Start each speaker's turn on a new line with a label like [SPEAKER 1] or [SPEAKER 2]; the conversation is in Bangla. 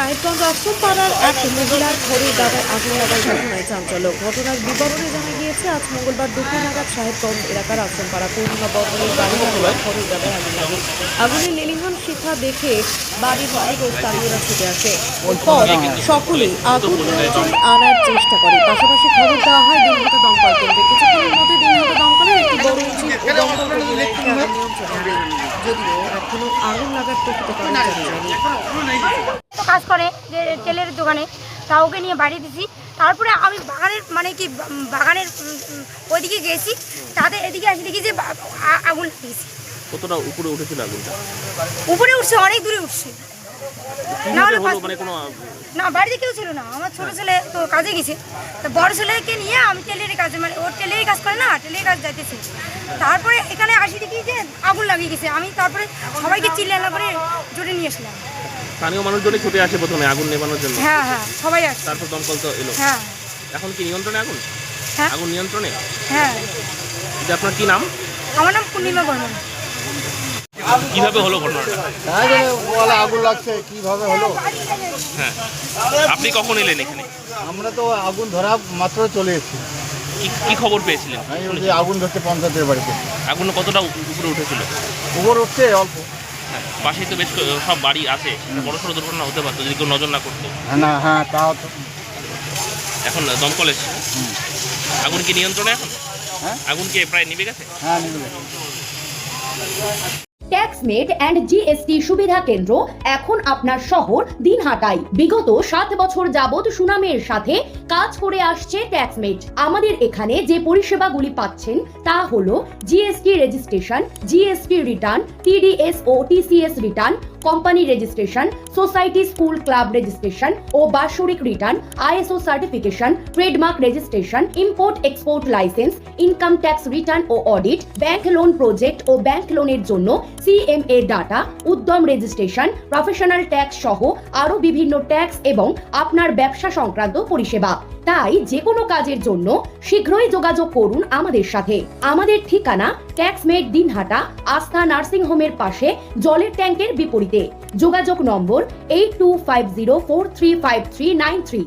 [SPEAKER 1] সাহেবগঞ্জ আশ্রমপাড়ার এক মহিলার ঘরের দাদায় আগুন লাগার ঘটনায় চাঞ্চল্য। ঘটনার বিবরণে জানা গিয়েছে, আজ মঙ্গলবার দুপুর নাগাদ সাহেবগঞ্জ এলাকার আশ্রমপাড়া পূর্ণিমা বর্মনের বাড়ির ঘরের দাদায় আগুন লাগে। আগুনের লেলিহান শিখা দেখে বাড়ির মালিক ও স্থানীয়রা ছুটে আসে। এরপর সকলেই আগুন নিয়ন্ত্রণে আনার চেষ্টা করে। পাশাপাশি খবর দেওয়া হয় দিনহাটা দমকল কেন্দ্রে। কিছুক্ষণের মধ্যে দিনহাটা দমকলের একটি বড় ইঞ্জিন ও দমকল কর্মীরা একটি আগুন নিয়ন্ত্রণে আনে। যদিও এখনো আগুন লাগার প্রকৃত কারণ জানা যায়নি।
[SPEAKER 2] কাজ করে যে তেলের দোকানে, তা ওকে নিয়ে বাড়ি দিছি। তারপরে আমি বাগানের ওইদিকে গেছি, তাদের এদিকে আসি দেখি যে আগুন লাগিয়েছি।
[SPEAKER 3] কতটা উপরে উঠেছিল আগুনটা?
[SPEAKER 2] উপরে উঠছে, অনেক দূরে উঠছে। না, বাড়িতে কেউ ছিল না। আমার ছোট ছেলে তো কাজে গেছে, তো বড় ছেলেকে নিয়ে আমি টেলের কাজে, মানে ওর টেলের কাজ করে না, টেলের কাজ যাইতেছে। তারপরে এখানে আসি দেখি যে আগুন লাগিয়ে গেছে। আমি তারপরে সবাইকে চিল্লানো করে জোরে নিয়ে আসলাম।
[SPEAKER 3] স্থানীয় মানুষজনই ছুটে আসে প্রথমে আগুন নেভানোর জন্য।
[SPEAKER 2] হ্যাঁ হ্যাঁ, সবাই আসছে।
[SPEAKER 3] তারপর দমকল তো এলো।
[SPEAKER 2] হ্যাঁ।
[SPEAKER 3] এখন কি নিয়ন্ত্রণে আগুন?
[SPEAKER 2] হ্যাঁ,
[SPEAKER 3] আগুন নিয়ন্ত্রণে।
[SPEAKER 2] হ্যাঁ।
[SPEAKER 3] এটা আপনার কি নাম?
[SPEAKER 2] আমার নাম পূর্ণিমা বর্মন।
[SPEAKER 3] কিভাবে হলো ঘটনাটা?
[SPEAKER 4] আগুন লাগছে কিভাবে হলো?
[SPEAKER 3] হ্যাঁ, আপনি কখন এলেন এখানে?
[SPEAKER 4] আমরা তো আগুন ধরা মাত্র চলে এসেছি।
[SPEAKER 3] কি খবর পেয়েছিলেন?
[SPEAKER 4] যে আগুন ধরছে পঞ্চায়েতের বাড়িতে।
[SPEAKER 3] আগুন কতটা উপরে উঠেছিল?
[SPEAKER 4] উপর উঠছে অল্প।
[SPEAKER 3] হ্যাঁ, পাশেই তো বেশ সব বাড়ি আছে, বড় সড়ো দুর্ঘটনা হতে পারতো যদি কেউ নজর না করতো।
[SPEAKER 4] না, হ্যাঁ, তাও তো।
[SPEAKER 3] এখন দমকল এসছে। আগুন কি নিয়ন্ত্রণে এখন?
[SPEAKER 4] হ্যাঁ,
[SPEAKER 3] আগুন কি প্রায় নিভে গেছে?
[SPEAKER 4] হ্যাঁ, নিভে গেছে।
[SPEAKER 5] ট্যাক্সমেট অ্যান্ড জিএসটি সুবিধা কেন্দ্র এখন আপনার শহর দিনহাটায়। বিগত 7 বছর যাবৎ সুনামের সাথে কাজ করে আসছে ট্যাক্সমেট। আমাদের এখানে যে পরিষেবাগুলি পাচ্ছেন তা হলো GST registration, GST return, TDS ও TCS return, company registration, society school club registration ও বাৎসরিক return, ISO certification, trademark registration, import export licence, income tax return ও অডিট, ব্যাংক লোন প্রজেক্ট ও ব্যাংক লোনের জন্য CMA data, Udyam registration, professional tax সহ আরো বিভিন্ন ট্যাক্স এবং আপনার ব্যবসা সংক্রান্ত পরিষেবা। তাই যে কোনো কাজের জন্য শীঘ্রই যোগাযোগ করুন আমাদের সাথে। আমাদের ঠিকানা ট্যাক্সমেট দিনহাটা, আস্থা নার্সিং হোমের পাশে, জলের ট্যাঙ্কের বিপরীতে। যোগাযোগ নম্বর 8250435393।